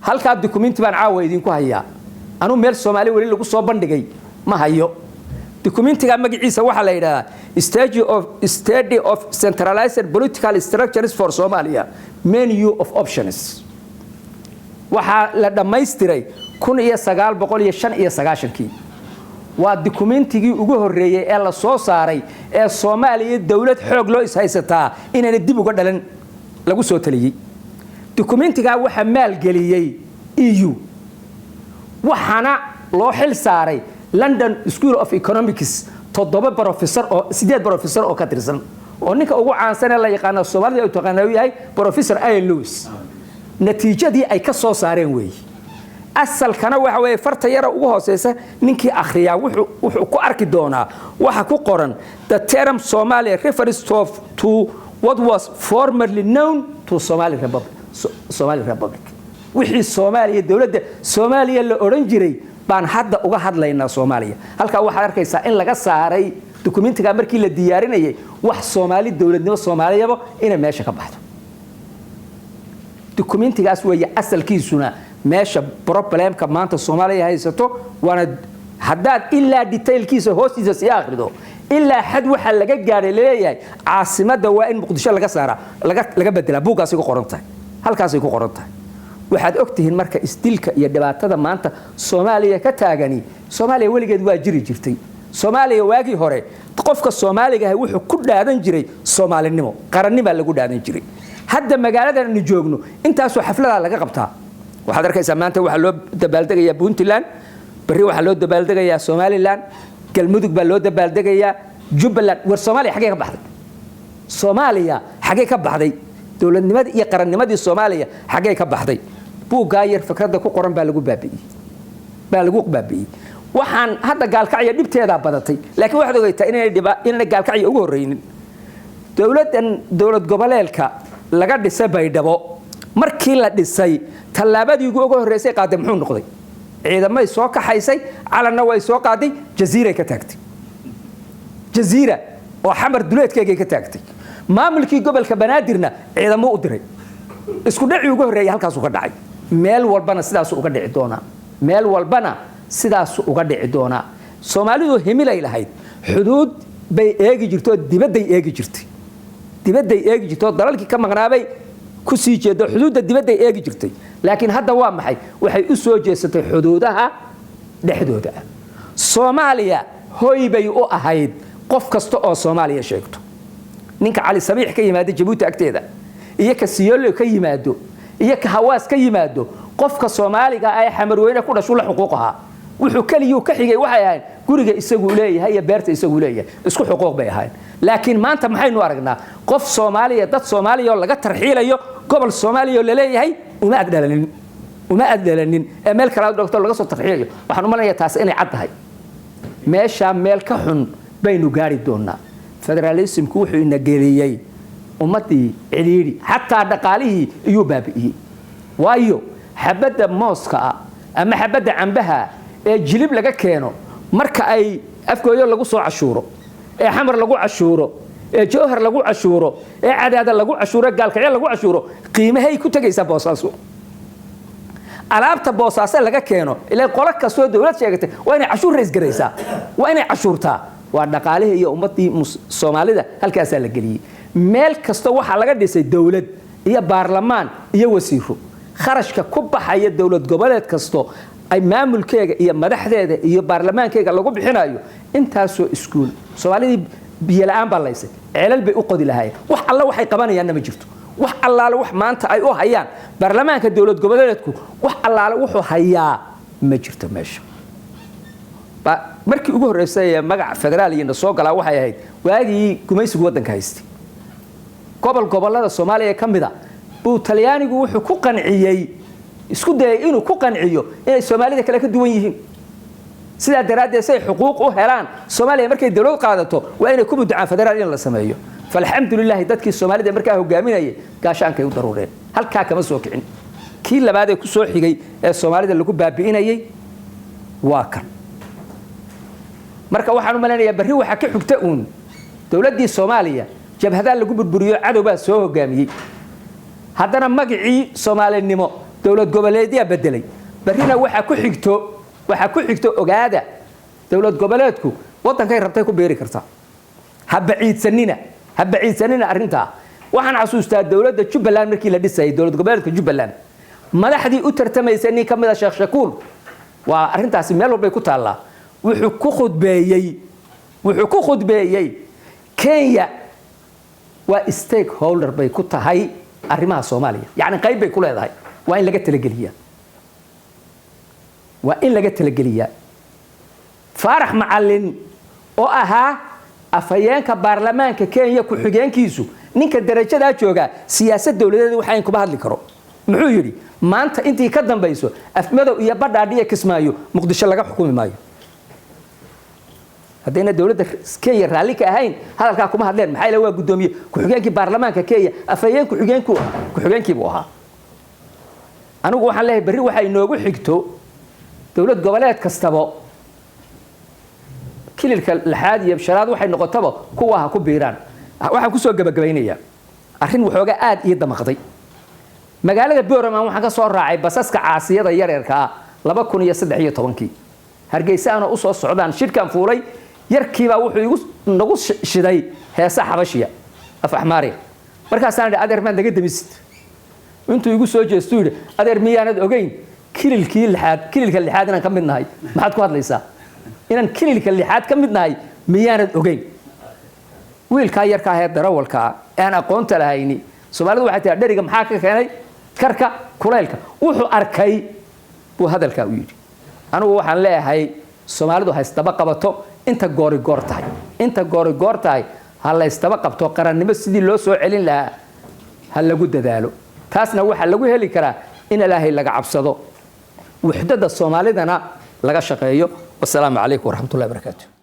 halka document baan caawa idinku hayaa anu meel Soomaali wali lagu soo bandhigay ma hayo documentiga magaciisa waxa la yiraahdaa study of centralized political structures for Somalia menu of options waxa la dhameystiray 1995 waa documentigii ugu horeeyay ee la soo saaray ee Soomaaliya dawlad xoog loo ishaysataa inay dib uga dhalan lagu soo taliyay documentiga waxa maal galiyay EU waxana loo xil saaray London School of Economics 7 professor oo ka tirsan oo ninka ugu caansan ee la yaqaan Soomaaliya oo taqaanayo yahay Professor Ian Lewis natiijadii ay ka soo saareen way asalkana waxa way farta yara ugu hooseysa ninkii akhriya wuxuu ku arki doonaa waxa ku qoran the term Somalia refers to what was formerly known to Somali Republic wixii Soomaaliya dawladda Soomaaliya la oran jiray baan hadda uga hadlaynaa Soomaaliya halka waxa arkaysaa in laga saaray documentiga markii la diyaarinayay wax Soomaali dawladnimo Soomaaliyaba inay meesha ka baxdo documentigaas way asalkiisuna meesha problemka maanta Soomaaliya haysato wana haddaad ilaa detailkiisa hoostiisa si akhrido ilaa xad waxa laga gaaray leeyahay caasimada waa in Muqdisho laga saara laga bedela buugaas ku qoran tahay halkaas ay ku qoran tahay waxaad ogtihiin marka isdilka iyo dhibaatada maanta Soomaaliya ka taagani Soomaaliya waligeed waa jiri jirtay Soomaaliya waagi hore qofka Soomaaliga ah wuxuu ku dhaadan jiray Soomaalinimo qarannimo lagu dhaadan jiray hadda magaalada aan joogno intaas oo xaflada laga qabtaa waxaad arkaysaa maanta waxa loo dabaaldegayaa Puntland bari waxa loo dabaaldegayaa Somaliland galmudug baa loo dabaaldegayaa Jubbaland war Soomaaliya xagee ka baxday Soomaaliya xagee ka baxday dawladnimadii iyo qarannimadii Soomaaliya xagee ka baxday buugaa yar fikradda ku qoran baa lagu baabi'iyay waxaan hadda gaalkacyo dhibteeda badatay laakiin waxaad ogeytaa inay gaalkacyo ugu horeynin dawlad goboleedka laga dhisay Baydhabo markii la dhisay talaabadii ugu horeysay qaaday muxuu noqday ciidamay soo kaxaysay calanna way soo qaaday jaziira ka taagtay jaziira oo xamar duleedkeega ka taagtay maamulkii gobolka Banaadirna ciidamo u diray isku dhaci ugu horeeyay halkaas uu ka dhacay meel walbana sidaas uga dhici doona Soomaalidu himilay lahayd xuduud bay eegi jirto dibadday eegi jirto dalalkii ka maqnaabay ku sii jeedo xuduudda dibadday eegi jirtay laakiin hadda waa maxay waxay u soo jeesatay xuduudaha dhexdooda Soomaaliya hooy bay u ahayd qof kasta oo Soomaaliya sheegto ninka Cali Sabiix ka yimaado Djibouti agteeda iyo ka Siyoolo ka yimaado iyo ka Hawaas ka yimaado qofka Soomaaliga ay xamarweyne ku dhasho la xuquuqaha wuxuu kaliyo ka xigay waxay ahayn guriga isagu leeyahay iyo beerta isagu leeyahay isku xuquuq bay ahayn laakiin maanta maxaynu aragnaa qof Soomaaliya dad Soomaaliya oo laga tarxiilayo gobol Soomaaliya oo la leeyahay uma adalanin meel kala doctor laga soo tarxiilayo waxaan u maleynayaa taas inay cad tahay meesha meel ka xun baynu gaari doonaa federalismku wuxuu ina geliyay ummadii ciriiri hatta dhaqaalihii iyo baabi'iyay waayo xabada mooska ama xabada cambaha ee jilib laga keeno marka ay afkooyo lagu soo cashuuro ee xamar lagu cashuuro ee jawhar lagu cashuuro ee cadaada lagu cashuuro gaalkacyo lagu cashuuro qiimahay ku tagaysaa Boosaaso alaabta Boosaaso laga keeno ilaa qolo kastoo dawlad sheegatay waa inay cashuur rays garaysaa waa inay cashuurtaa waa dhaqaalaha iyo ummadii Soomaalida halkaas la galiyay meel kasta waxa laga dhisay dawlad iyo baarlamaan iyo wasiiro kharashka ku baxaya dawlad goboleed kasto ay maamulkeega iyo madaxdeeda iyo baarlamaankeega lagu bixinayo intaasoo iskuul Soomaalida biyo la'aan baa laysay ceelal bay u qodi lahaayeen wax alla waxay qabanayaan ma jirto wax allaale wax maanta ay u hayaan baarlamaanka dawlad goboleedku wax allaale wuxuu hayaa ma jirto meesha markii ugu horeysay magac federaaliyiin soo galaa waxay ahayd waagii gumaysiga wadanka haystay gobolada Soomaaliya kamida buu Talyaanigu wuxuu ku qanciyay isku dayay inuu ku qanciyo inay Soomaalida kale ka duwan yihiin sida daraaddeed say xuquuq u helaan Soomaaliya markay dawlad qaadato waa inay ku mudacaan federaal in la sameeyo falxamdulillah dadkii Soomaalida markaa hogaaminayay gaashaankay u daruureen halka kama soo kicin kii labaad ee ku soo xigay ee Soomaalida lagu baabi'inayay waa kan marka waxaan u maleynayaa bari waxa ka xigta dawladii Soomaaliya jabhada lagu burburiyo cadawba soo hogaamiyay haddana magacii Soomaalinimo dawlad goboleedya bedelay barina waxa ku xigto ogaada dawlad goboleedku wadankay rabtay ku beeri kartaa ha baciidsanina arinta waxaan xasuustaa dawladda Jubbaland markii la dhisay dawlad goboleedka Jubbaland madaxdii u tartamaysay nin kamid ah Sheekh Shakuur waa arintaasi meel walba ku taala wuxuu ku khudbeeyay Kenya waa stakeholder bay ku tahay arrimaha Soomaaliya yani qayb bay ku leedahay waa in laga talageliyaa Faarax Macallin oo ahaa afayeenka baarlamaanka Kenya ku xigeenkiisu ninka darajada jooga siyaasad dawladeed waxa ku hadli karo muxuu yiri maanta intii ka dambayso afmadow iyo badhaadhiye Kismaayo Muqdisho laga xukumi maayo hadayna dawladda Kenya raali ka ahayn hadalka kuma hadleen maxay la waa gudoomiye ku xigeenkii baarlamaanka Kenya afayeen ku xigeenkii buu ahaa anigu waxaan leeyahay bari waxa inoogu xigto dawlad goboleed kastaba kililka laxaad iyo sharaad waxay noqotaba kuwa ha ku biiraan waxaan ku soo gabagabaynayaa arrin waxooga aad iyo damaqday magaalada Boorama waxaan ka soo raacay basaska caasiyada yareerka 2013 Hargeysa ana u soo socdaan shirkan fuulay yarkiiba wuxuu igu nagu shiday heesa xabashiya af axmaari markaas aan adeer ma naga damisid intuu igu soo jeesto yiri adeer miyaanad ogeyn kililka lixaad inaan ka mid nahay maxaad ku hadlaysaa inaan kililka lixaad ka mid nahay miyaanad ogeyn wiilka yarka ah ee darawalka aan aqoonta lahayni Soomaalidu waxay tahay dhariga maxaa ka keenay karka kuleelka wuxuu arkay buu hadalka u yiri anigu waxaan leeyahay Soomaalidu haystaba qabato inta goori goor tahay ha la istaba qabto qarannimo sidii loo soo celin lahaa ha lagu dadaalo taasna waxa lagu heli karaa in Ilaahay laga cabsado وحدة الصومالية أنا لقى شقيه والسلام عليكم ورحمة الله وبركاته.